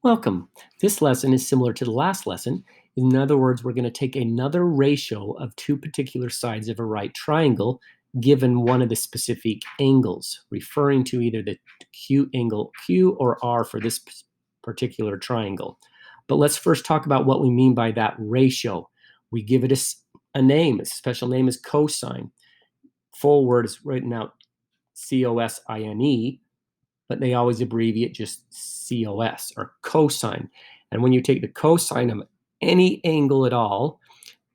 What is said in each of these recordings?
Welcome. This lesson is similar to the last lesson. In other words, we're going to take another ratio of two particular sides of a right triangle given one of the specific angles, referring to either the acute angle Q or R for this particular triangle. But let's first talk about what we mean by that ratio. We give it a name. A special name is cosine. Full word is written out C-O-S-I-N-E, but they always abbreviate just COS or cosine. And when you take the cosine of any angle at all,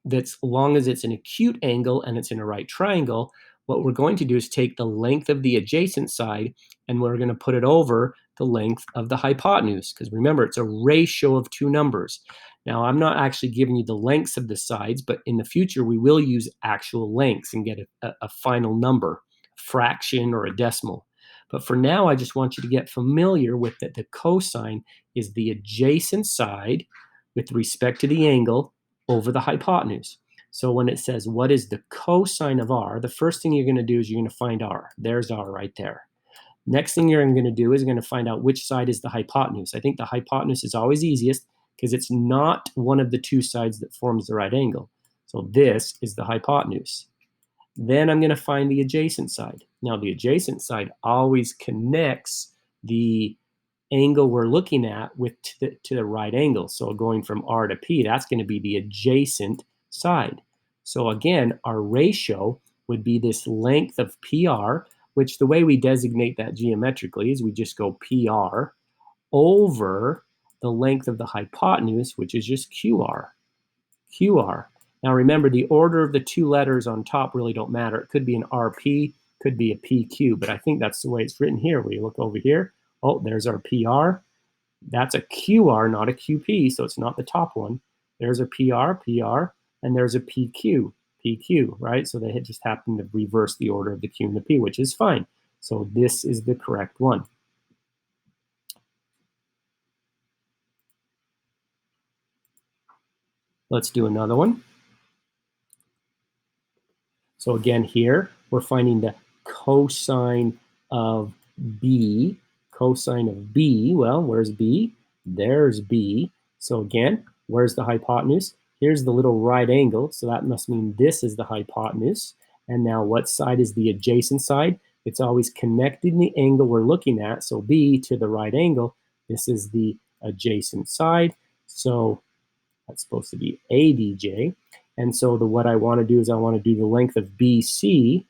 that's long as it's an acute angle and it's in a right triangle, what we're going to do is take the length of the adjacent side and we're going to put it over the length of the hypotenuse, because remember, it's a ratio of two numbers. Now, I'm not actually giving you the lengths of the sides, but in the future, we will use actual lengths and get a final number, fraction or a decimal. But for now, I just want you to get familiar with that the cosine is the adjacent side with respect to the angle over the hypotenuse. So when it says, what is the cosine of r, the first thing you're going to do is you're going to find r. There's r right there. Next thing you're going to do is you're going to find out which side is the hypotenuse. I think the hypotenuse is always easiest because it's not one of the two sides that forms the right angle. So this is the hypotenuse. Then I'm going to find the adjacent side. Now, the adjacent side always connects the angle we're looking at to the right angle. So going from R to P, that's going to be the adjacent side. So again, our ratio would be this length of PR, which the way we designate that geometrically is we just go PR over the length of the hypotenuse, which is just QR. QR. Now remember, the order of the two letters on top really don't matter. It could be an RP, could be a PQ, but I think that's the way it's written here. Where you look over here, oh, there's our PR. That's a QR, not a QP, so it's not the top one. There's a PR, PR, and there's a PQ, PQ, right? So they had just happened to reverse the order of the Q and the P, which is fine. So this is the correct one. Let's do another one. So again, here we're finding the cosine of B. Cosine of B, well, where's B? There's B. So again, where's the hypotenuse? Here's the little right angle, so that must mean this is the hypotenuse. And now what side is the adjacent side? It's always connecting the angle we're looking at, so B to the right angle. This is the adjacent side, so that's supposed to be ADJ. And so what I want to do is I want to do the length of BC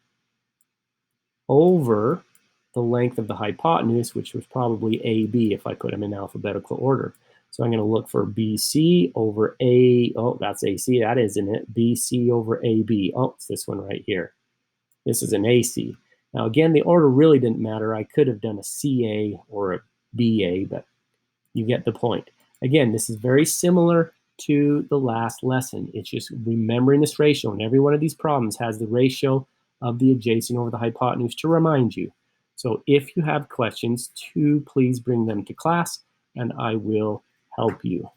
over the length of the hypotenuse, which was probably AB if I put them in alphabetical order. So I'm going to look for BC over A. Oh, that's AC. That isn't it. BC over AB. Oh, it's this one right here. This is an AC. Now, again, the order really didn't matter. I could have done a CA or a BA, but you get the point. Again, this is very similar to the last lesson. It's just remembering this ratio, and every one of these problems has the ratio of the adjacent over the hypotenuse to remind you. So if you have questions, please bring them to class, and I will help you.